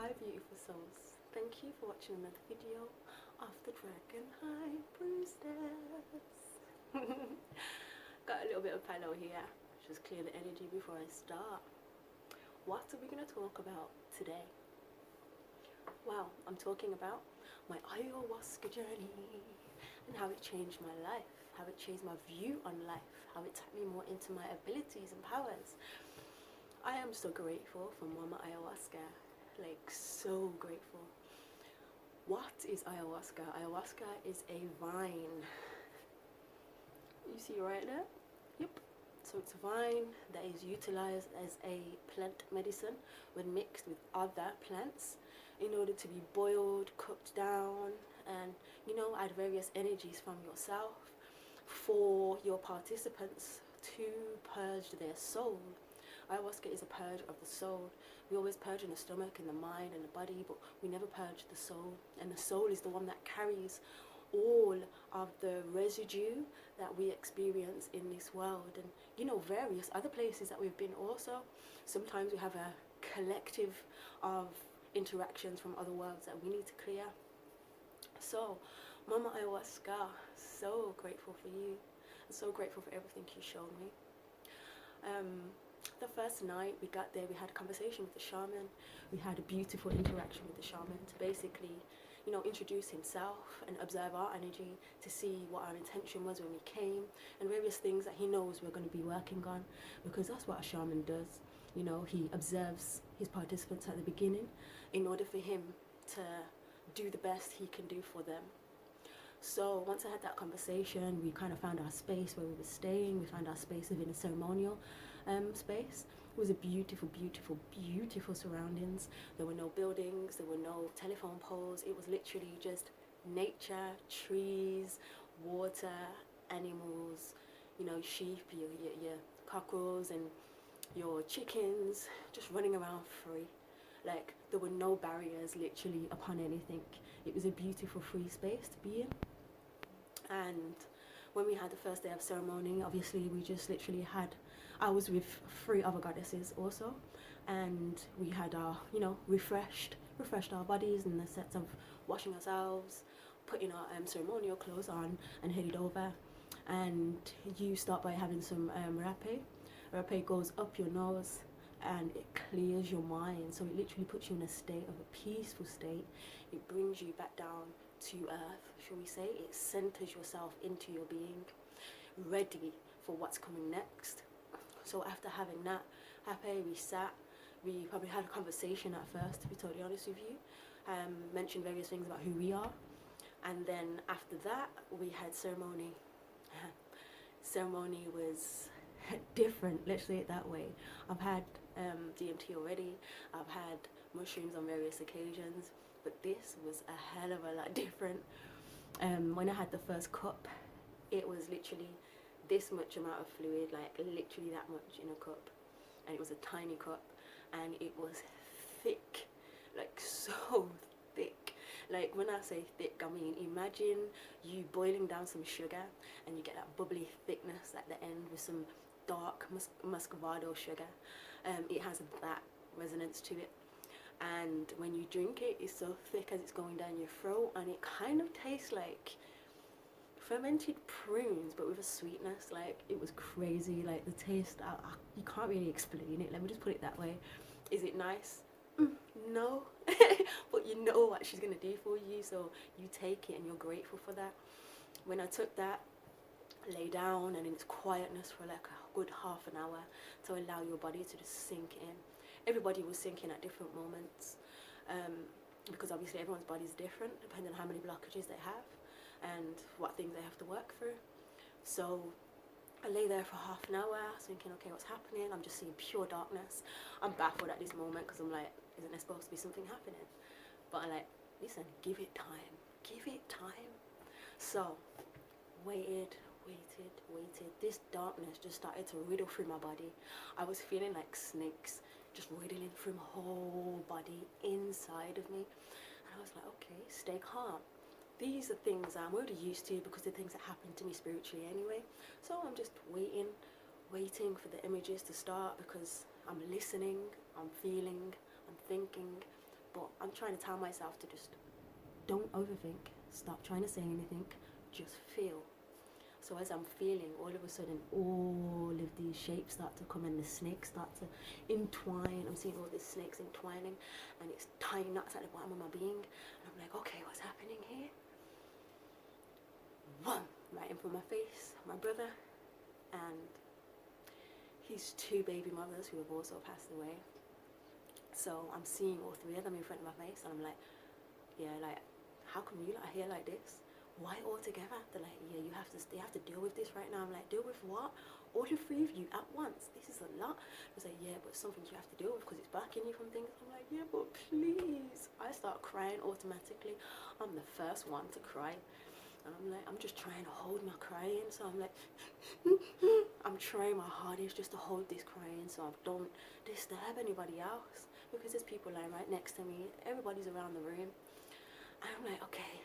Hi beautiful souls, thank you for watching another video of the Dragon High Priestess. Got a little bit of pillow here, just clear the energy before I start. What are we going to talk about today? Well, I'm talking about my ayahuasca journey and how it changed my life, how it changed my view on life, how it tapped me more into my abilities and powers. I am so grateful for Momma Ayahuasca, like so grateful. What is ayahuasca? Ayahuasca is a vine. You see right there? Yep. So it's a vine that is utilized as a plant medicine when mixed with other plants in order to be boiled, cooked down, and add various energies from yourself for your participants to purge their soul. Ayahuasca is a purge of the soul. We always purge in the stomach and the mind and the body, but we never purge the soul. And the soul is the one that carries all of the residue that we experience in this world, and various other places that we've been also. Sometimes we have a collective of interactions from other worlds that we need to clear. So Momma Ayahuasca, so grateful for you. I'm so grateful for everything you showed me. The first night we got there, we had a conversation with the shaman. We had a beautiful interaction with the shaman to basically, introduce himself and observe our energy to see what our intention was when we came, and various things that he knows we're going to be working on, because that's what a shaman does. He observes his participants at the beginning in order for him to do the best he can do for them. So once I had that conversation, we kind of found our space where we were staying. We found our space within a ceremonial space. It was a beautiful, beautiful, beautiful surroundings. There were no buildings, there were no telephone poles. It was literally just nature, trees, water, animals, sheep, your cockerels and your chickens just running around free. Like, there were no barriers literally upon anything. It was a beautiful free space to be in. And when we had the first day of ceremony, obviously we just literally had, I was with 3 other goddesses also, and we had our, refreshed our bodies in the sense of washing ourselves, putting our ceremonial clothes on, and headed over. And you start by having some rapé. Rapé goes up your nose and it clears your mind, so it literally puts you in a state of a peaceful state. It brings you back down to earth, shall we say. It centers yourself into your being, ready for what's coming next. So after having that happy, we sat, we probably had a conversation at first, to be totally honest with you, mentioned various things about who we are, and then after that we had ceremony. Ceremony was different, let's say it that way. I've had DMT already, I've had mushrooms on various occasions, but this was a hell of a lot different. When I had the first cup, it was literally this much amount of fluid, like literally that much in a cup, and it was a tiny cup, and it was thick, like so thick. Like, when I say thick, I mean, imagine you boiling down some sugar and you get that bubbly thickness at the end with some dark muscovado sugar. It has that resonance to it, and when you drink it, it's so thick as it's going down your throat, and it kind of tastes like fermented prunes but with a sweetness. Like, it was crazy. Like, the taste, you can't really explain it, let me just put it that way. Is it nice? No. But you know what she's gonna do for you, so you take it and you're grateful for that. When I took that, lay down and in its quietness for like a good half an hour to allow your body to just sink in. Everybody was sinking at different moments, because obviously everyone's body is different depending on how many blockages they have and what things they have to work through. So I lay there for half an hour thinking, okay, what's happening? I'm just seeing pure darkness. I'm baffled at this moment because I'm like, isn't there supposed to be something happening? But I'm like, listen, give it time, give it time. So waited. This darkness just started to riddle through my body. I was feeling like snakes just riddling through my whole body, inside of me. And I was like, okay, stay calm. These are things I'm already used to because they're things that happen to me spiritually anyway. So I'm just waiting for the images to start, because I'm listening, I'm feeling, I'm thinking, but I'm trying to tell myself to just don't overthink, stop trying to say anything, just feel. So as I'm feeling, all of a sudden, all of these shapes start to come and the snakes start to entwine. I'm seeing all these snakes entwining and it's tying knots at the bottom of my being. And I'm like, okay, what's happening here? One, right in front of my face, my brother and his 2 baby mothers who have also passed away. So I'm seeing all 3 of them in front of my face and I'm like, yeah, like, how come you are here like this? Why all together? They're like, yeah, you have to deal with this right now. I'm like, deal with what? All the 3 of you at once. This is a lot. I was like, yeah, but something you have to deal with because it's blocking you from things. I'm like, yeah, but please. I start crying automatically. I'm the first one to cry. And I'm like, I'm just trying to hold my crying. So I'm like, I'm trying my hardest just to hold this crying so I don't disturb anybody else. Because there's people lying right next to me. Everybody's around the room. And I'm like, okay,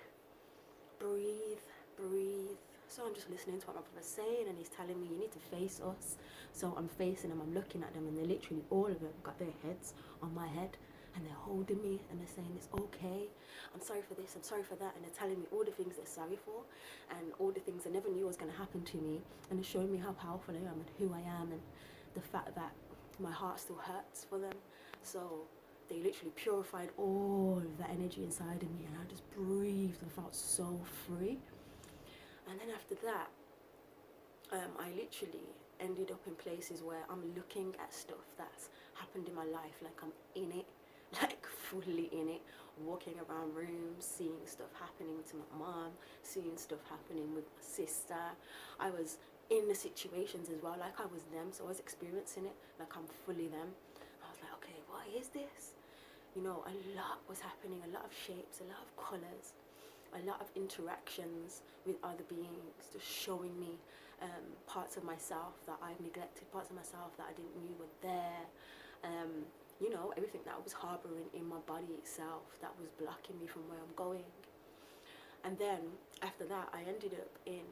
breathe, breathe. So I'm just listening to what my brother's saying and he's telling me you need to face us. So I'm facing them, I'm looking at them and they're literally, all of them got their heads on my head and they're holding me and they're saying it's okay, I'm sorry for this, I'm sorry for that, and they're telling me all the things they're sorry for and all the things I never knew was going to happen to me, and they're showing me how powerful I am and who I am and the fact that my heart still hurts for them. So they literally purified all of that energy inside of me and I just breathed and felt so free. And then after that, I literally ended up in places where I'm looking at stuff that's happened in my life, like I'm in it, like fully in it, walking around rooms, seeing stuff happening to my mom, seeing stuff happening with my sister. I was in the situations as well, like I was them, so I was experiencing it like I'm fully them. I was like, okay, what is this? You know, a lot was happening, a lot of shapes, a lot of colours, a lot of interactions with other beings, just showing me parts of myself that I've neglected, parts of myself that I didn't knew were there. You know, everything that I was harbouring in my body itself that was blocking me from where I'm going. And then after that, I ended up in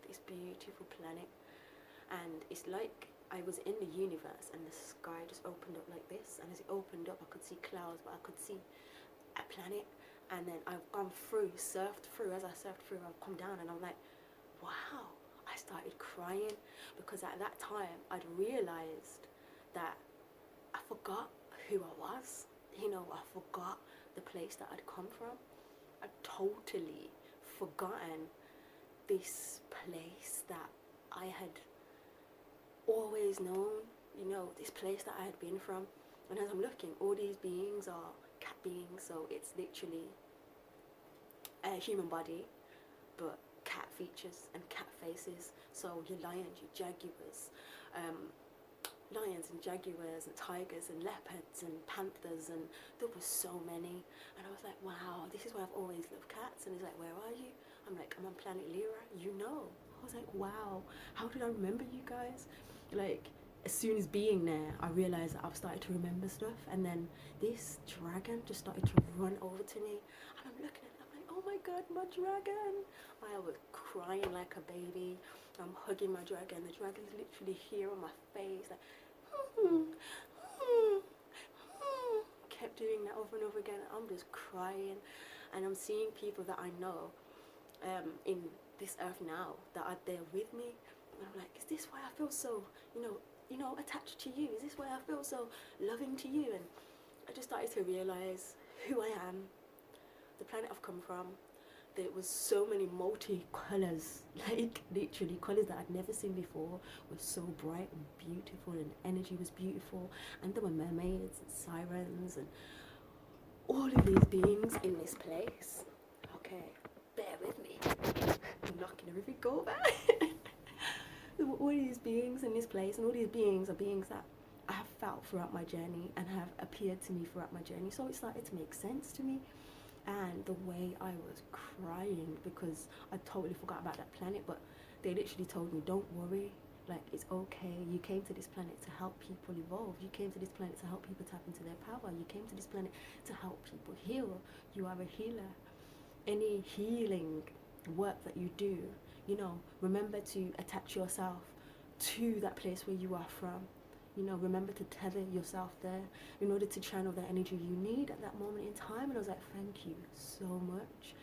this beautiful planet, and it's like I was in the universe and the sky just opened up like this, and as it opened up I could see clouds, but I could see a planet. And then I've gone through, surfed through. As I surfed through, I've come down and I'm like, wow. I started crying because at that time I'd realised that I forgot who I was. You know, I forgot the place that I'd come from. I'd totally forgotten this place that I had always known, you know, this place that I had been from. And as I'm looking, all these beings are cat beings, so it's literally a human body but cat features and cat faces. So your lions, your jaguars, lions and jaguars and tigers and leopards and panthers, and there were so many. And I was like, wow, this is why I've always loved cats. And he's like, where are you? I'm like, I'm on planet Lyra, you know. I was like, wow, how did I remember you guys? Like, as soon as being there, I realised that I've started to remember stuff. And then this dragon just started to run over to me, and I'm looking at it, I'm like, oh my god, my dragon. I was crying like a baby. I'm hugging my dragon. The dragon's literally here on my face, like, kept doing that over and over again. I'm just crying, and I'm seeing people that I know in this earth now that are there with me. And I'm like, is this why I feel so, you know, attached to you? Is this why I feel so loving to you? And I just started to realise who I am, the planet I've come from. There was so many multi-colours, like literally colours that I'd never seen before were so bright and beautiful, and energy was beautiful, and there were mermaids and sirens and all of these beings in this place. Okay, bear with me. I'm knocking everything over. There were all these beings in this place, and all these beings are beings that I have felt throughout my journey and have appeared to me throughout my journey. So it started to make sense to me. And the way I was crying because I totally forgot about that planet, but they literally told me, don't worry, like, it's okay. You came to this planet to help people evolve. You came to this planet to help people tap into their power. You came to this planet to help people heal. You are a healer. Any healing work that you do, you know, remember to attach yourself to that place where you are from. You know, remember to tether yourself there in order to channel the energy you need at that moment in time. And I was like, thank you so much.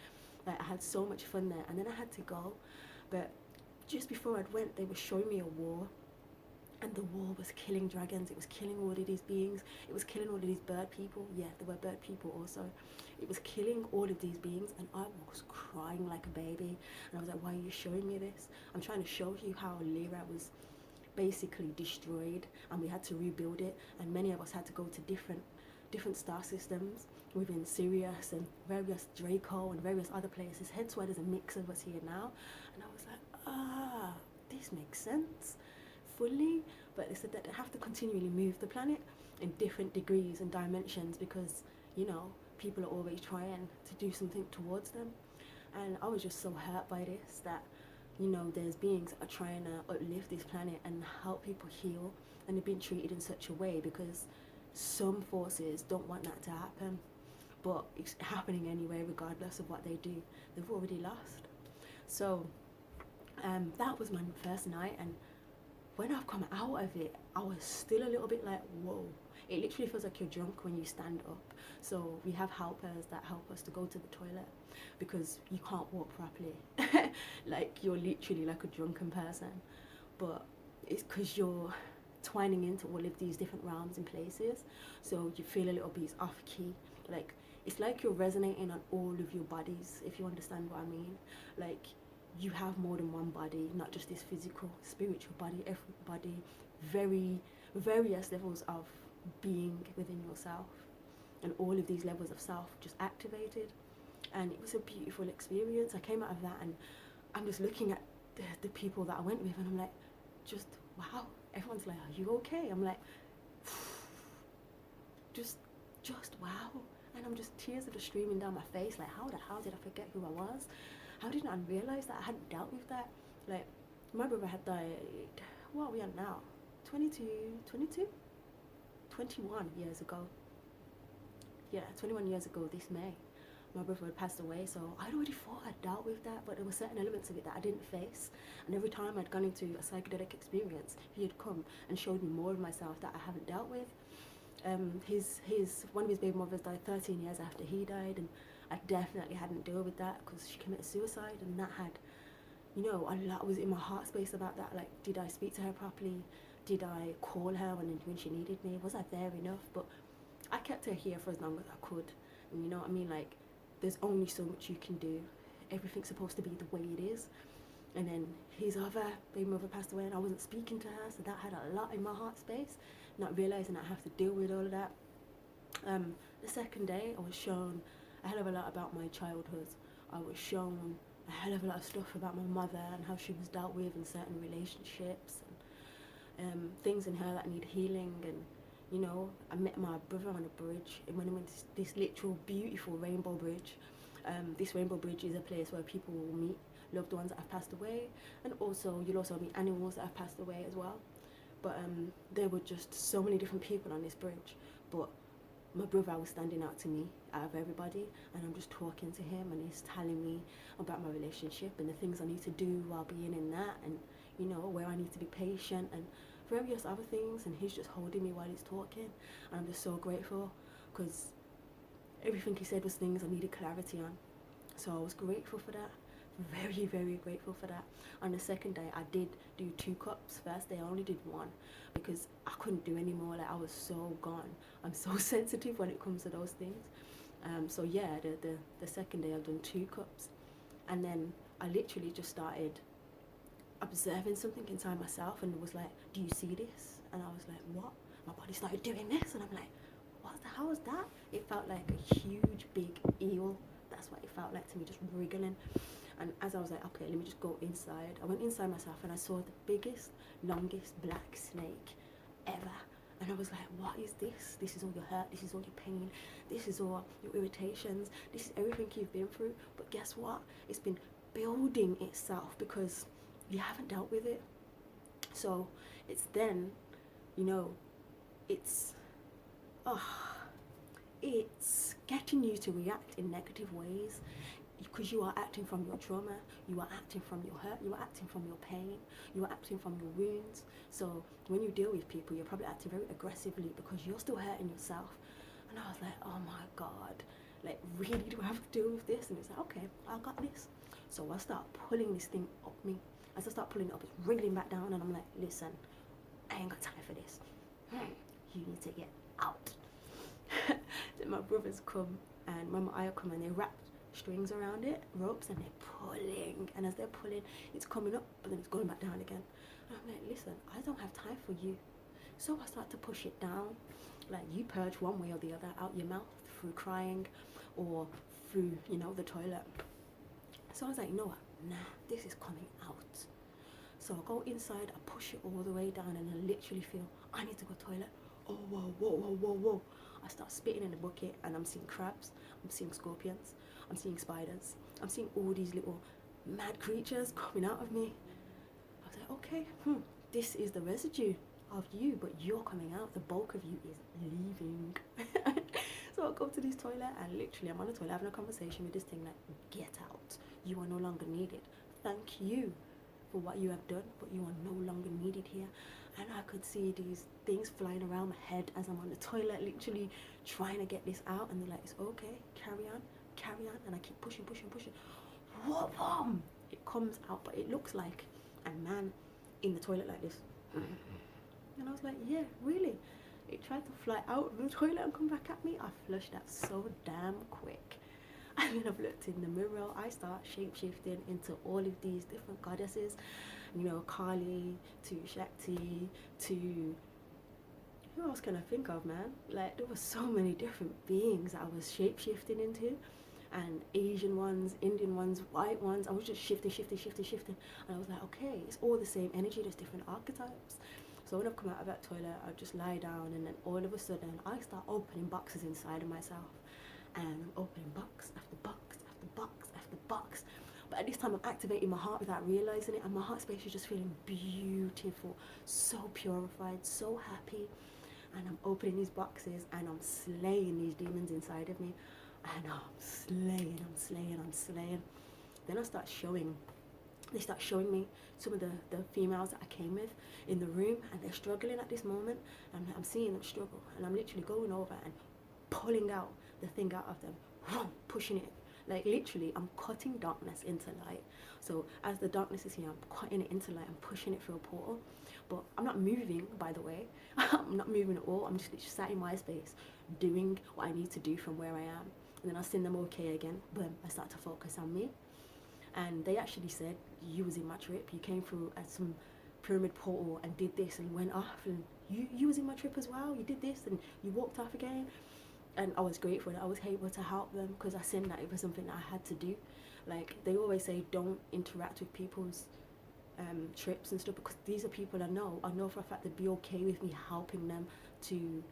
Like, I had so much fun there. And then I had to go. But just before I went, they were showing me a war. And the war was killing dragons. It was killing all of these beings. It was killing all of these bird people. Yeah, there were bird people also. It was killing all of these beings. And I was crying like a baby. And I was like, why are you showing me this? I'm trying to show you how Lyra was basically destroyed, and we had to rebuild it, and many of us had to go to different star systems within Sirius and various Draco and various other places, hence why there's a mix of us here now. And I was like, this makes sense fully. But they said that they have to continually move the planet in different degrees and dimensions, because, you know, people are always trying to do something towards them. And I was just so hurt by this, that, you know, there's beings that are trying to uplift this planet and help people heal, and they're being treated in such a way because some forces don't want that to happen, but it's happening anyway regardless of what they do. They've already lost. So that was my first night, and when I've come out of it, I was still a little bit like, whoa. It literally feels like you're drunk when you stand up. So we have helpers that help us to go to the toilet, because you can't walk properly. Like, you're literally like a drunken person. But it's because you're twining into all of these different realms and places. So you feel a little bit off key. Like, it's like you're resonating on all of your bodies, if you understand what I mean. Like, you have more than one body, not just this physical, spiritual body, every body, various levels of being within yourself, and all of these levels of self just activated. And it was a beautiful experience. I came out of that, and I'm just looking at the people that I went with, and I'm like, just wow. Everyone's like, are you okay? I'm like, just wow. And I'm just, tears are just streaming down my face, like, how the hell did I forget who I was? How did I realize that I hadn't dealt with that? Like, my brother had died, what are we on now? 21 years ago. Yeah, 21 years ago this May, my brother had passed away. So I'd already thought I'd dealt with that, but there were certain elements of it that I didn't face. And every time I'd gone into a psychedelic experience, he had come and showed me more of myself that I haven't dealt with. One of his baby mothers died 13 years after he died, and I definitely hadn't dealt with that because she committed suicide, and that had, you know, a lot was in my heart space about that. Like, did I speak to her properly? Did I call her when she needed me? Was I there enough? But I kept her here for as long as I could. And you know what I mean? Like, there's only so much you can do. Everything's supposed to be the way it is. And then his other baby mother passed away, and I wasn't speaking to her, so that had a lot in my heart space, not realising I have to deal with all of that. The second day, I was shown a hell of a lot about my childhood. I was shown a hell of a lot of stuff about my mother and how she was dealt with in certain relationships, and things in her that need healing. And, you know, I met my brother on a bridge, and when I went to this literal beautiful rainbow bridge. This rainbow bridge is a place where people will meet loved ones that have passed away, and also you'll also meet animals that have passed away as well. But there were just so many different people on this bridge, but my brother was standing out to me out of everybody, and I'm just talking to him, and he's telling me about my relationship and the things I need to do while being in that, and, you know, where I need to be patient and various other things. And he's just holding me while he's talking, and I'm just so grateful, because everything he said was things I needed clarity on. So I was grateful for that, very, very grateful for that. On the second day, I did do 2 cups. First day, I only did 1 because I couldn't do any more. Like, I was so gone. I'm so sensitive when it comes to those things. So yeah, the second day, I've done 2 cups, and then I literally just started observing something inside myself, and it was like, do you see this? And I was like, what? My body started doing this, and I'm like, what the hell was that? It felt like a huge big eel. That's what it felt like to me, just wriggling. And as I was like, okay, let me just go inside, I went inside myself, and I saw the biggest, longest black snake ever. And I was like, what is this? This is all your hurt, this is all your pain, this is all your irritations, this is everything you've been through. But guess what? It's been building itself because you haven't dealt with it. So it's then, you know, it's getting you to react in negative ways. because you are acting from your trauma, you are acting from your hurt, you are acting from your pain, you are acting from your wounds. So when you deal with people, you're probably acting very aggressively because you're still hurting yourself. And I was like, oh my God, like, really do I have to deal with this? And it's like, okay, I got this. So I start pulling this thing up me. As I start pulling it up, it's wriggling back down, and I'm like, listen, I ain't got time for this. You need to get out. Then my brothers come and Mama Aya come, and they wrap strings around it, ropes, and they're pulling. And as they're pulling, it's coming up, but then it's going back down again. And I'm like, listen, I don't have time for you. So I start to push it down. Like, you purge one way or the other out your mouth through crying or through, the toilet. So I was like, you know what? Nah, this is coming out. So I go inside, I push it all the way down, and I literally feel, I need to go to the toilet. Oh, whoa, whoa, whoa, whoa, whoa. I start spitting in the bucket, and I'm seeing crabs, I'm seeing scorpions, I'm seeing spiders, I'm seeing all these little mad creatures coming out of me. I was like, okay, this is the residue of you, but you're coming out. The bulk of you is leaving. So I go to this toilet, and literally I'm on the toilet having a conversation with this thing like, get out. You are no longer needed. Thank you for what you have done, but you are no longer needed here. And I could see these things flying around my head as I'm on the toilet, literally trying to get this out. And they're like, it's okay, carry on. And I keep pushing. Whoa, boom! It comes out, but it looks like a man in the toilet like this. And I was like, yeah, really? It tried to fly out of the toilet and come back at me. I flushed that so damn quick. And then I've looked in the mirror. I start shape-shifting into all of these different goddesses, Kali to Shakti to, who else can I think of, man? Like, there were so many different beings that I was shape-shifting into, and Asian ones, Indian ones, white ones. I was just shifting. And I was like, okay, it's all the same energy, there's different archetypes. So when I've come out of that toilet, I just lie down, and then all of a sudden I start opening boxes inside of myself. And I'm opening box after box after box after box. But at this time I'm activating my heart without realizing it, and my heart space is just feeling beautiful, so purified, so happy. And I'm opening these boxes, and I'm slaying these demons inside of me. And I'm slaying. Then they start showing me some of the females that I came with in the room, and they're struggling at this moment, and I'm seeing them struggle, and I'm literally going over and pulling out the thing out of them, pushing it. Like, literally, I'm cutting darkness into light. So as the darkness is here, I'm cutting it into light and pushing it through a portal. But I'm not moving, by the way. I'm not moving at all. I'm just literally sat in my space, doing what I need to do from where I am. And then I send them okay again. Boom, I start to focus on me. And they actually said, you was in my trip. You came through at some pyramid portal and did this and went off. And you was in my trip as well. You did this and you walked off again. And I was grateful that I was able to help them, because I seen that it was something that I had to do. Like, they always say, don't interact with people's trips and stuff, because these are people I know for a fact they'd be okay with me helping them to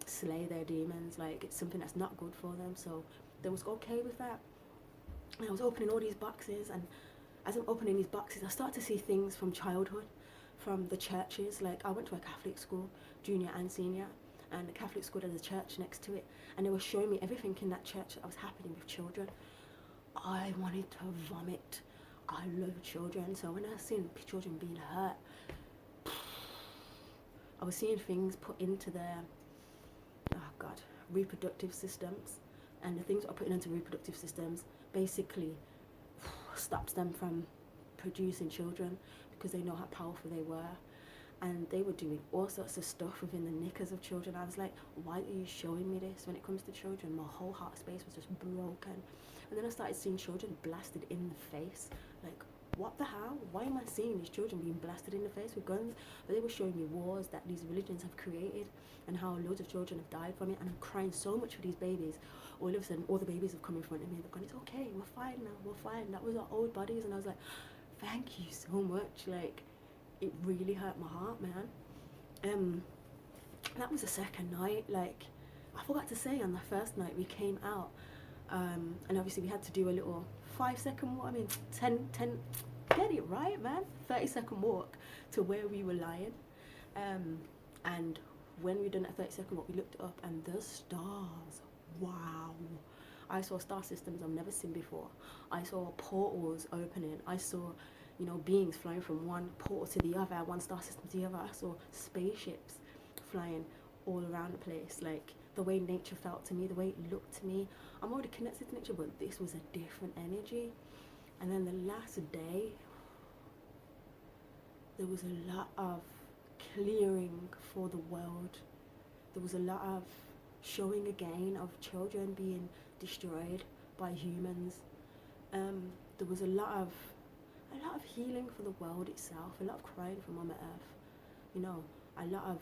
slay their demons. Like, it's something that's not good for them, so they was okay with that. And I was opening all these boxes, and as I'm opening these boxes, I start to see things from childhood, from the churches. Like, I went to a Catholic school, junior and senior, and the Catholic school had a church next to it, and they were showing me everything in that church that was happening with children. I wanted to vomit. I love children, so when I seen children being hurt, I was seeing things put into their, reproductive systems, and the things that are put into reproductive systems basically stops them from producing children, because they know how powerful they were. And they were doing all sorts of stuff within the knickers of children. I was like, why are you showing me this? When it comes to children, my whole heart space was just broken. And then I started seeing children blasted in the face. Like, what the hell? Why am I seeing these children being blasted in the face with guns? But they were showing me wars that these religions have created, and how loads of children have died from it. And I'm crying so much for these babies. All of a sudden, all the babies have come in front of me, and they're going, it's okay, we're fine now, we're fine. That was our old bodies. And I was like, thank you so much. Like, it really hurt my heart, man. That was the second night. Like, I forgot to say, on the first night we came out, and obviously we had to do a little 5-second walk. 10, get it right, man. 30-second walk to where we were lying. And when we done that 30-second walk, we looked up, and the stars, wow. I saw star systems I've never seen before. I saw portals opening. I saw, you know, beings flying from one portal to the other, one star system to the other. I saw spaceships flying all around the place. Like the way nature felt to me, the way it looked to me. I'm already connected to nature, but this was a different energy. And then the last day, there was a lot of clearing for the world. There was a lot of showing again of children being destroyed by humans. There was a lot of healing for the world itself, a lot of crying for Mama Earth. You know, a lot of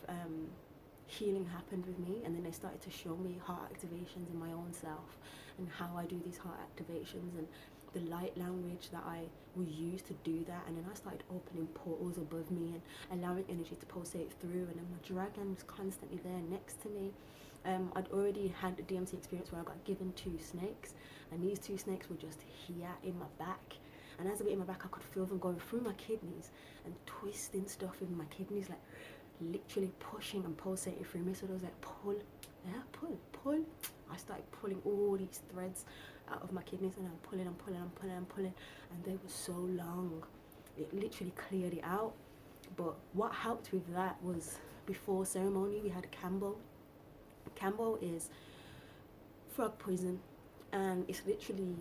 healing happened with me, and then they started to show me heart activations in my own self and how I do these heart activations and the light language that I will use to do that. And then I started opening portals above me and allowing energy to pulsate through, and then my dragon was constantly there next to me. I'd already had a DMT experience where I got given 2 snakes, and these 2 snakes were just here in my back. And as they were in my back, I could feel them going through my kidneys and twisting stuff in my kidneys, like literally pushing and pulsating through me. So there was like pull. I started pulling all these threads out of my kidneys, and I'm pulling, and they were so long. It literally cleared it out. But what helped with that was, before ceremony, we had Cambo. Cambo is frog poison, and it's literally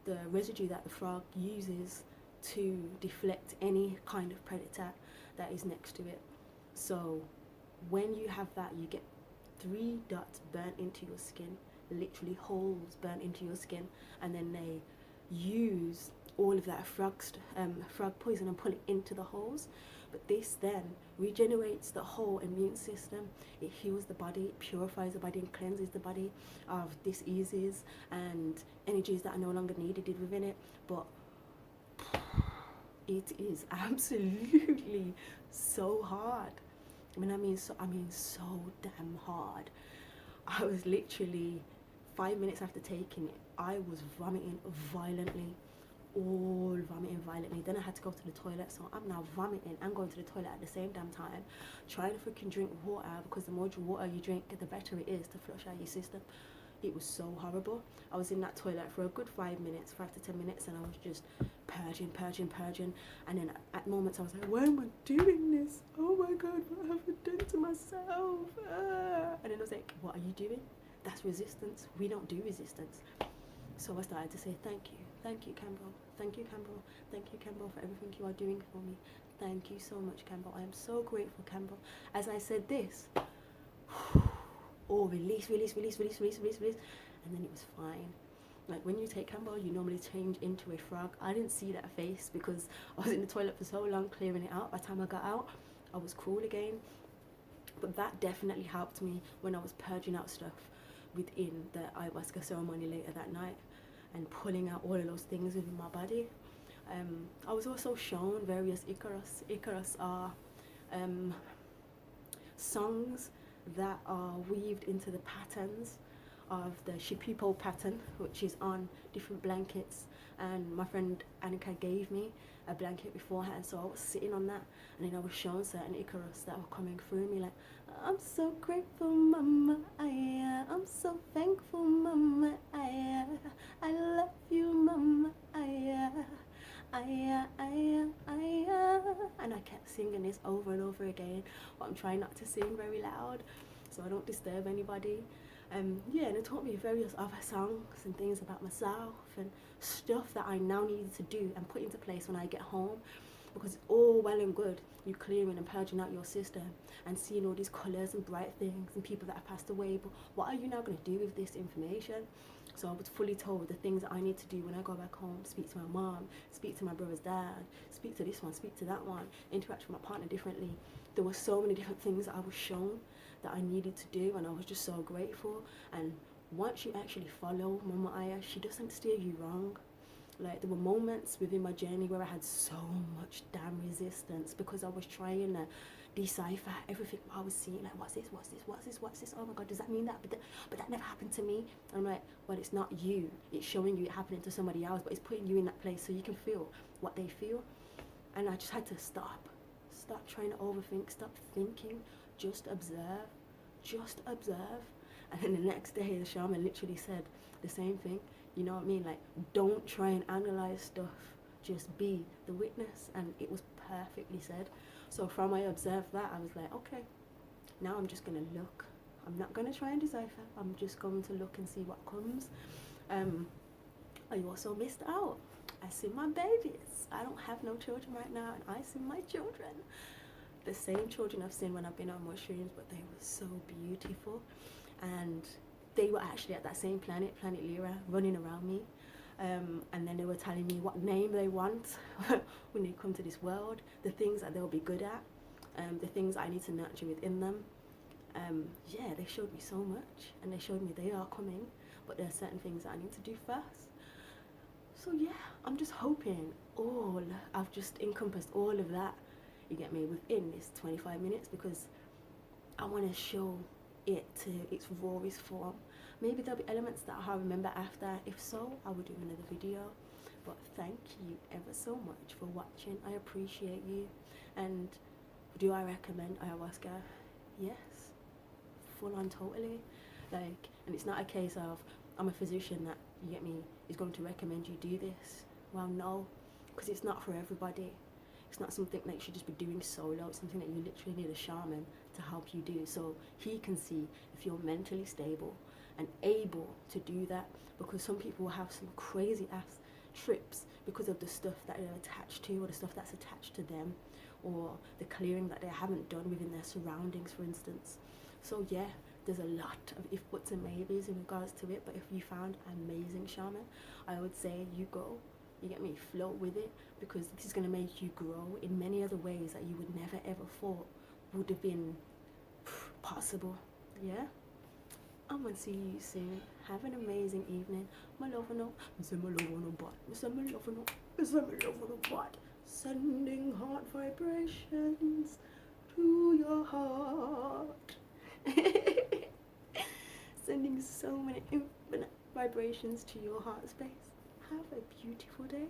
the residue that the frog uses to deflect any kind of predator that is next to it. So when you have that, you get 3 dots burnt into your skin, literally holes burnt into your skin, and then they use all of that frog poison and pull it into the holes. But this then regenerates the whole immune system. It heals the body, it purifies the body and cleanses the body of diseases and energies that are no longer needed within it. But it is absolutely so hard. I mean so damn hard. I was literally 5 minutes after taking it, I was vomiting violently. Then I had to go to the toilet, so I'm now vomiting and going to the toilet at the same damn time, trying to freaking drink water, because the more water you drink, the better it is to flush out your system. It was so horrible. I was in that toilet for a good 5 minutes, 5 to 10 minutes, and I was just purging. And then at moments I was like, why am I doing this? Oh my God, what have I done to myself? And then I was like, what are you doing? That's resistance. We don't do resistance. So I started to say, thank you, Campbell. Thank you, Campbell, for everything you are doing for me. Thank you so much, Campbell. I am so grateful, Campbell. As I said this, release, and then it was fine. Like when you take Campbell, you normally change into a frog. I didn't see that face because I was in the toilet for so long clearing it out. By the time I got out, I was cool again. But that definitely helped me when I was purging out stuff within the ayahuasca ceremony later that night and pulling out all of those things within my body. I was also shown various Icarus. Icarus are songs that are weaved into the patterns of the Shipipo pattern, which is on different blankets. And my friend Annika gave me a blanket beforehand, so I was sitting on that, and then I was shown certain Icarus that were coming through me, like, I'm so grateful, Mama, I'm so thankful, Mama, I love you, Mama, and I kept singing this over and over again, but I'm trying not to sing very loud so I don't disturb anybody. And it taught me various other songs and things about myself and stuff that I now needed to do and put into place when I get home, because it's all well and good you clearing and purging out your system and seeing all these colours and bright things and people that have passed away, but what are you now going to do with this information? So I was fully told the things that I need to do when I go back home: speak to my mom, speak to my brother's dad, speak to this one, speak to that one, interact with my partner differently. There were so many different things that I was shown that I needed to do, and I was just so grateful. And once you actually follow Mama Aya, she doesn't steer you wrong. Like, there were moments within my journey where I had so much damn resistance because I was trying to decipher everything I was seeing. Like, what's this? Oh my God, does that mean that? But that never happened to me. And I'm like, well, it's not you. It's showing you it happening to somebody else, but it's putting you in that place so you can feel what they feel. And I just had to stop trying to overthink, stop thinking, just observe. And then the next day, the shaman literally said the same thing. You know what I mean? Like, don't try and analyze stuff. Just be the witness. And it was perfectly said. So from I observed that, I was like, okay, now I'm just going to look. I'm not going to try and decipher. I'm just going to look and see what comes. I also missed out. I see my babies. I don't have no children right now, and I see my children. The same children I've seen when I've been on mushrooms, but they were so beautiful. And they were actually at that same planet Lyra, running around me. And then they were telling me what name they want when they come to this world, the things that they'll be good at, the things I need to nurture within them. Yeah, they showed me so much, and they showed me they are coming, but there are certain things that I need to do first. So yeah, I'm just hoping I've just encompassed all of that, you get me, within this 25 minutes, because I want to show it to its rawest form. Maybe there'll be elements that I'll remember after. If so, I will do another video. But thank you ever so much for watching. I appreciate you. And do I recommend ayahuasca? Yes, full on, totally. Like, and it's not a case of I'm a physician that, you get me, is going to recommend you do this. Well, no, because it's not for everybody. It's not something that you should just be doing solo. It's something that you literally need a shaman to help you do, so he can see if you're mentally stable and able to do that. Because some people will have some crazy ass trips because of the stuff that they're attached to, or the stuff that's attached to them, or the clearing that they haven't done within their surroundings, for instance. So yeah, there's a lot of if, buts and maybes in regards to it. But if you found an amazing shaman, I would say you go, you get me, float with it, because this is going to make you grow in many other ways that you would never ever thought would have been possible. Yeah, I'm gonna see you soon. Have an amazing evening. My love no, say my love no butt. Say my love no, say my love no butt. Sending heart vibrations to your heart. Sending so many infinite vibrations to your heart space. Have a beautiful day.